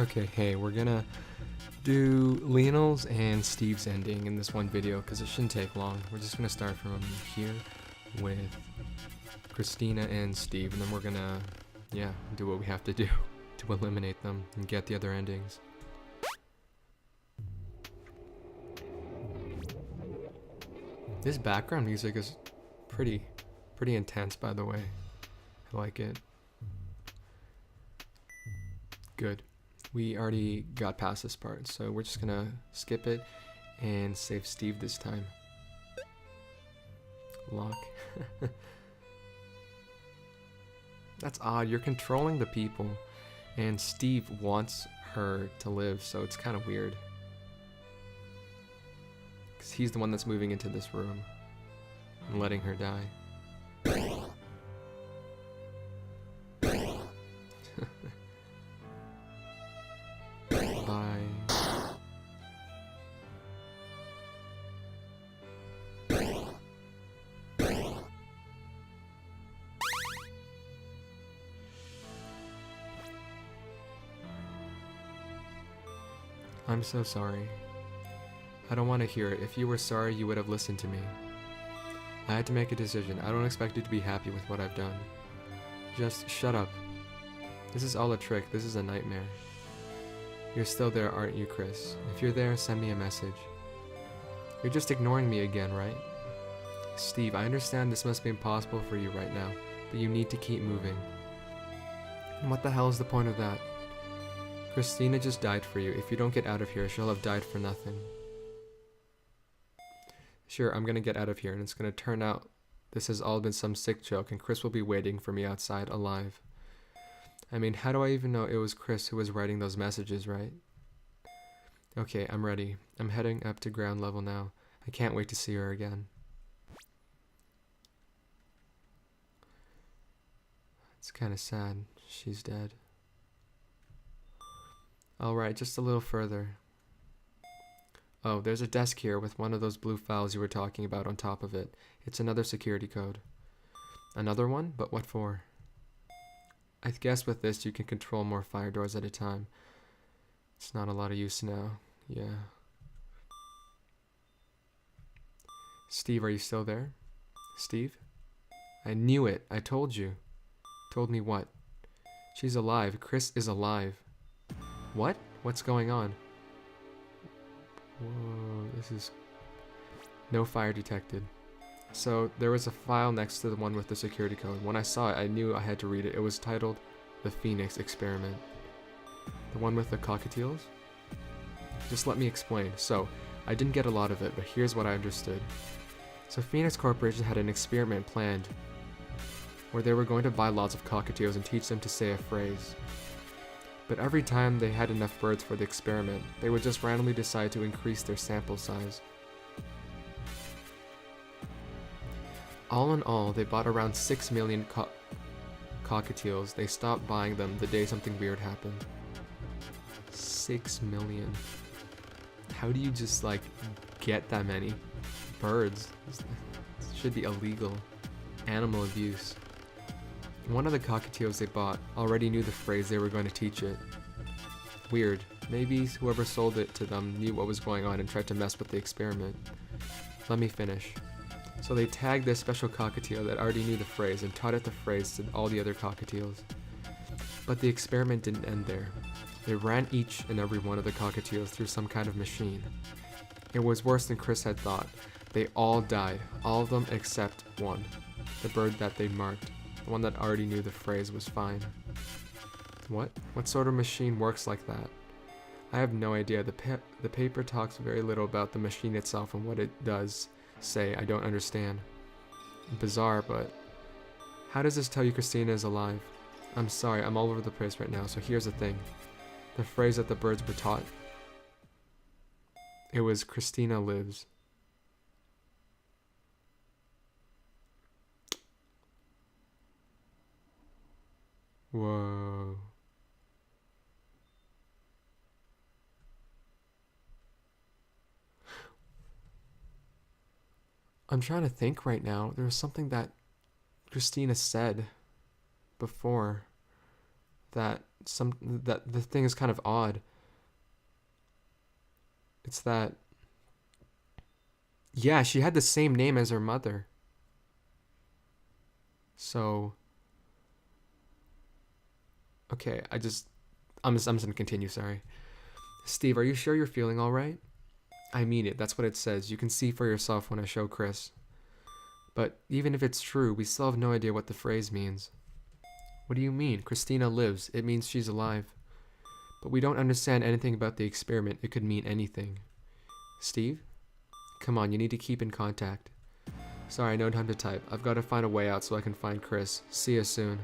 Okay, hey, we're gonna do Lionel's and Steve's ending in this one video because it shouldn't take long. We're just gonna start from here with Christina and Steve, and then we're gonna, yeah, do what we have to do to eliminate them and get the other endings. This background music is pretty intense, by the way. I like it. Good. We already got past this part, so we're just gonna skip it and save Steve this time. Lock. That's odd. You're controlling the people, and Steve wants her to live, so it's kind of weird. Because he's the one that's moving into this room and letting her die. Bye. I'm so sorry. I don't want to hear it. If you were sorry, you would have listened to me. I had to make a decision. I don't expect you to be happy with what I've done. Just shut up. This is all a trick. This is a nightmare. You're still there, aren't you, Chris? If you're there, send me a message. You're just ignoring me again, right? Steve, I understand this must be impossible for you right now, but you need to keep moving. And what the hell is the point of that? Christina just died for you. If you don't get out of here, she'll have died for nothing. Sure, I'm gonna get out of here, and it's gonna turn out this has all been some sick joke, and Chris will be waiting for me outside, alive. I mean, how do I even know it was Chris who was writing those messages, right? Okay, I'm ready. I'm heading up to ground level now. I can't wait to see her again. It's kind of sad. She's dead. Alright, just a little further. Oh, there's a desk here with one of those blue files you were talking about on top of it. It's another security code. Another one? But what for? I guess with this you can control more fire doors at a time. It's not a lot of use now. Yeah. Steve, are you still there? Steve? I knew it. I told you. Told me what? She's alive. Chris is alive. What? What's going on? Whoa, this is... No fire detected. So, there was a file next to the one with the security code. When I saw it, I knew I had to read it. It was titled The Phoenix Experiment. The one with the cockatiels? Just let me explain. So, I didn't get a lot of it, but here's what I understood. So, Phoenix Corporation had an experiment planned where they were going to buy lots of cockatiels and teach them to say a phrase. But every time they had enough birds for the experiment, they would just randomly decide to increase their sample size. All in all, they bought around 6 million cockatiels. They stopped buying them the day something weird happened. 6 million. How do you just, like, get that many birds? This should be illegal. Animal abuse. One of the cockatiels they bought already knew the phrase they were going to teach it. Weird. Maybe whoever sold it to them knew what was going on and tried to mess with the experiment. Let me finish. So they tagged this special cockatiel that already knew the phrase and taught it the phrase to all the other cockatiels. But the experiment didn't end there. They ran each and every one of the cockatiels through some kind of machine. It was worse than Chris had thought. They all died. All of them except one. The bird that they'd marked. The one that already knew the phrase was fine. What? What sort of machine works like that? I have no idea. The paper talks very little about the machine itself and what it does say. I don't understand. Bizarre, but... How does this tell you Christina is alive? I'm sorry, I'm all over the place right now, so here's the thing. The phrase that the birds were taught. It was Christina lives. Whoa. I'm trying to think right now. There was something that Christina said before that that the thing is kind of odd. It's that, yeah, she had the same name as her mother. So, okay, I'm just gonna continue, sorry. Steve, are you sure you're feeling alright? I mean it, that's what it says. You can see for yourself when I show Chris. But even if it's true, we still have no idea what the phrase means. What do you mean? Christina lives. It means she's alive. But we don't understand anything about the experiment. It could mean anything. Steve? Come on, you need to keep in contact. Sorry, no time to type. I've got to find a way out so I can find Chris. See you soon.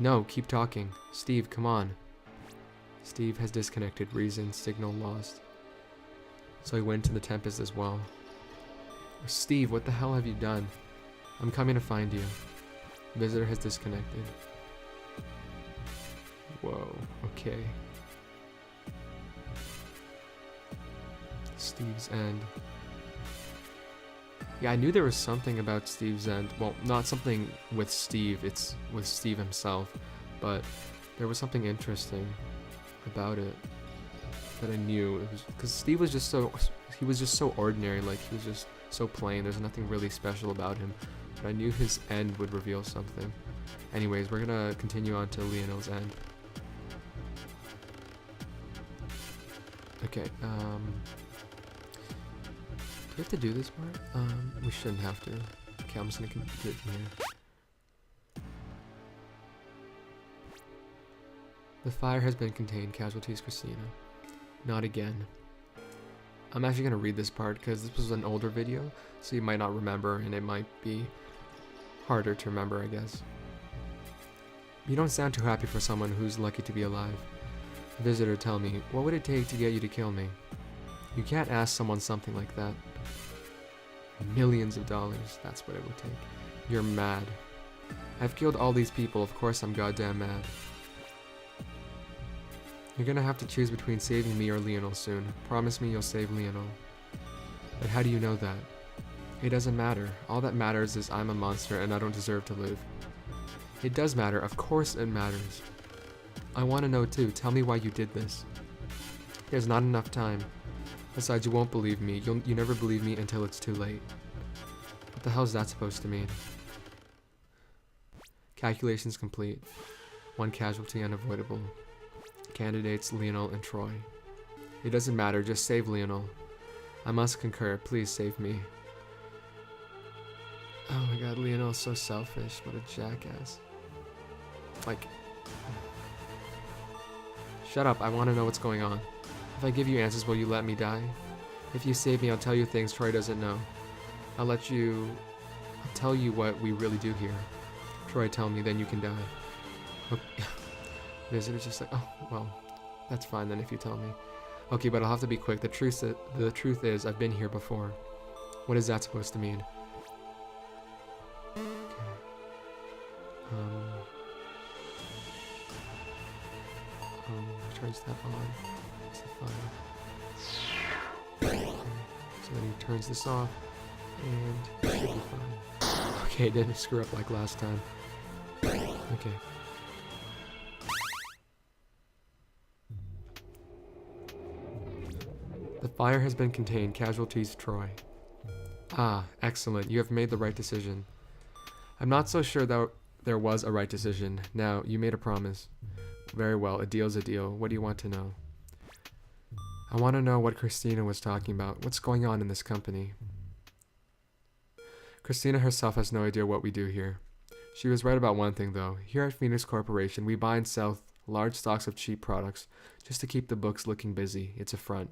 No, keep talking. Steve, come on. Steve has disconnected. Reason, signal lost. So he went to the Tempest as well. Steve, what the hell have you done? I'm coming to find you. Visitor has disconnected. Whoa, okay. Steve's End. Yeah, I knew there was something about Steve's End. Well, not something with Steve, it's with Steve himself. But there was something interesting about it that I knew. It was because Steve was just so, he was just so ordinary, like he was just so plain. There's nothing really special about him. But I knew his end would reveal something. Anyways, we're gonna continue on to Lionel's end. Okay, do we have to do this part? We shouldn't have to. Okay, I'm just gonna do it from here. The fire has been contained. Casualties, Christina. Not again. I'm actually gonna read this part because this was an older video, so you might not remember, and it might be harder to remember, I guess. You don't sound too happy for someone who's lucky to be alive. Visitor, tell me, what would it take to get you to kill me? You can't ask someone something like that. Millions of dollars, that's what it would take. You're mad. I've killed all these people, of course I'm goddamn mad. You're gonna have to choose between saving me or Lionel soon. Promise me you'll save Lionel. But how do you know that? It doesn't matter. All that matters is I'm a monster and I don't deserve to live. It does matter, of course it matters. I want to know too, tell me why you did this. There's not enough time. Besides, you won't believe me. You never believe me until it's too late. What the hell is that supposed to mean? Calculations complete. One casualty unavoidable. Candidates Lionel and Troy. It doesn't matter, just save Lionel. I must concur, please save me. Oh my god, Lionel's so selfish, what a jackass. Like, shut up, I want to know what's going on. If I give you answers, will you let me die? If you save me, I'll tell you things Troy doesn't know. I'll tell you what we really do here. Troy, tell me, then you can die. Okay. Visitor's just like, oh, well, that's fine then if you tell me. Okay, but I'll have to be quick. The truth is, I've been here before. What is that supposed to mean? Okay. Turns that on. It's the fire. Okay. So then he turns this off, and it should be fine. Okay, didn't screw up like last time. Okay. The fire has been contained. Casualties, Troy. Ah, excellent. You have made the right decision. I'm not so sure that there was a right decision. Now, you made a promise. Very well, a deal's a deal. What do you want to know? I want to know what Christina was talking about. What's going on in this company? Christina herself has no idea what we do here. She was right about one thing, though. Here at Phoenix Corporation, we buy and sell large stocks of cheap products just to keep the books looking busy. It's a front.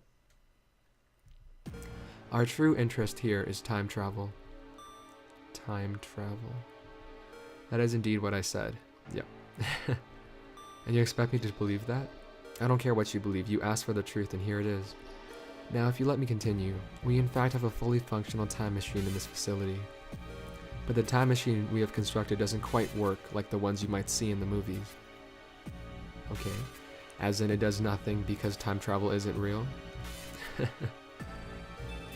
Our true interest here is time travel. Time travel. That is indeed what I said. Yep. And you expect me to believe that? I don't care what you believe. You asked for the truth, and here it is. Now, if you let me continue, we in fact have a fully functional time machine in this facility. But the time machine we have constructed doesn't quite work like the ones you might see in the movies. Okay. As in it does nothing because time travel isn't real?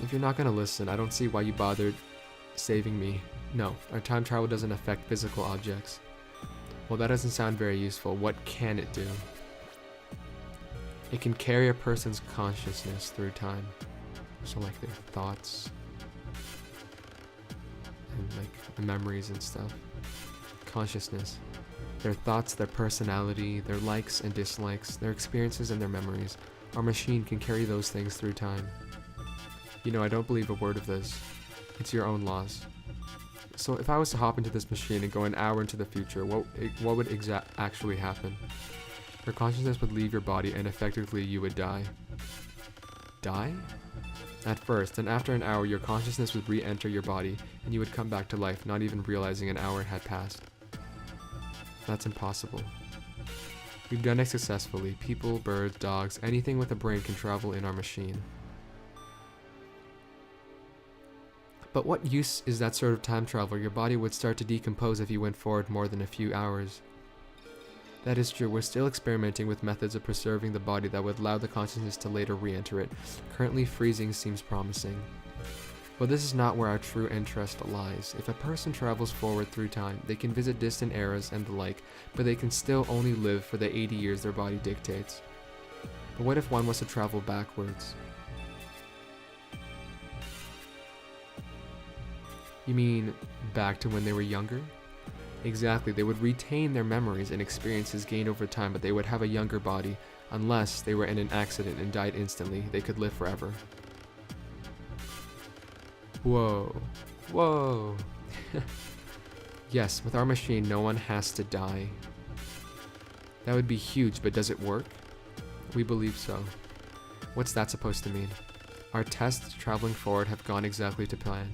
If you're not gonna listen, I don't see why you bothered saving me. No, our time travel doesn't affect physical objects. Well, that doesn't sound very useful. What can it do? It can carry a person's consciousness through time. So like their thoughts and like memories and stuff. Consciousness. Their thoughts, their personality, their likes and dislikes, their experiences and their memories. Our machine can carry those things through time. You know, I don't believe a word of this. It's your own laws. So if I was to hop into this machine and go an hour into the future, what would actually happen? Your consciousness would leave your body and effectively you would die. Die? At first, and after an hour, your consciousness would re-enter your body and you would come back to life, not even realizing an hour had passed. That's impossible. We've done it successfully. People, birds, dogs, anything with a brain can travel in our machine. But what use is that sort of time travel? Your body would start to decompose if you went forward more than a few hours. That is true. We're still experimenting with methods of preserving the body that would allow the consciousness to later re-enter it. Currently, freezing seems promising. But this is not where our true interest lies. If a person travels forward through time, they can visit distant eras and the like, but they can still only live for the 80 years their body dictates. But what if one was to travel backwards? You mean back to when they were younger? Exactly, they would retain their memories and experiences gained over time, but they would have a younger body. Unless they were in an accident and died instantly, they could live forever. Whoa. Whoa. Yes, with our machine, no one has to die. That would be huge, but does it work? We believe so. What's that supposed to mean? Our tests traveling forward have gone exactly to plan.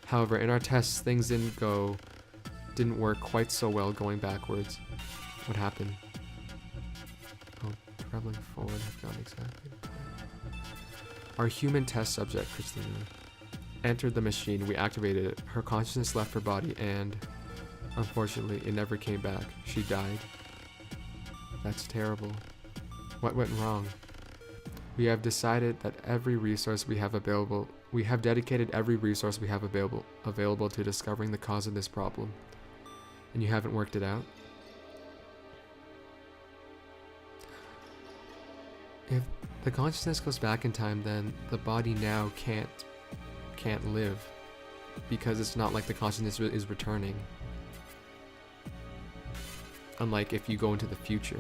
However, in our tests, things didn't work quite so well going backwards. What happened? Oh, traveling forward have gone exactly to plan. Our human test subject, Christina, entered the machine. We activated it. Her consciousness left her body and, unfortunately, it never came back. She died. That's terrible. What went wrong? We have decided that every resource we have available, we have dedicated every resource we have available to discovering the cause of this problem. And you haven't worked it out? If the consciousness goes back in time, then the body now can't live, because it's not like the consciousness is returning. Unlike if you go into the future.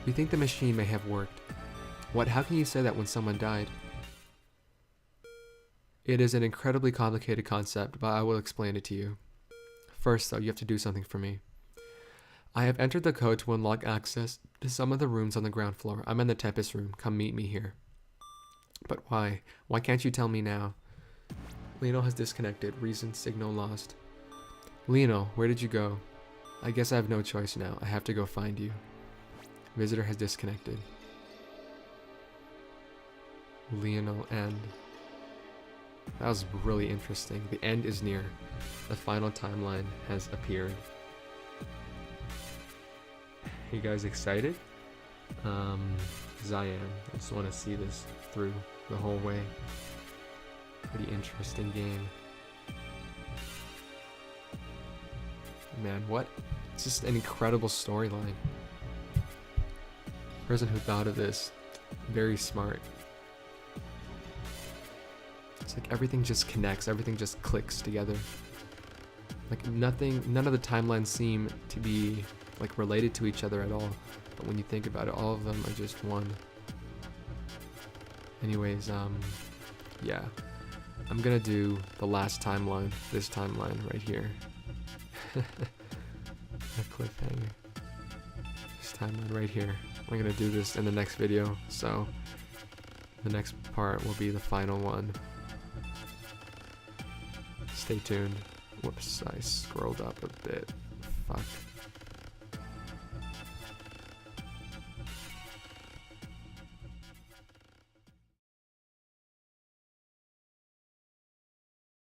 We think the machine may have worked. What? How can you say that when someone died? It is an incredibly complicated concept, but I will explain it to you. First, though, you have to do something for me. I have entered the code to unlock access to some of the rooms on the ground floor. I'm in the Tempest room. Come meet me here. But why? Why can't you tell me now? Lionel has disconnected. Reason signal lost. Lionel, where did you go? I guess I have no choice now. I have to go find you. Visitor has disconnected. Lionel end. That was really interesting. The end is near. The final timeline has appeared. You guys excited? 'Cause I am. I just want to see this through the whole way. Pretty interesting game. Man, what? It's just an incredible storyline. Person who thought of this, very smart. It's like everything just connects, everything just clicks together. Like none of the timelines seem to be like related to each other at all. But when you think about it, all of them are just one. Anyways, yeah. I'm gonna do the last timeline, this timeline right here. A cliffhanger. This timeline right here. I'm gonna do this in the next video, so the next part will be the final one. Stay tuned. Whoops, I scrolled up a bit. Fuck.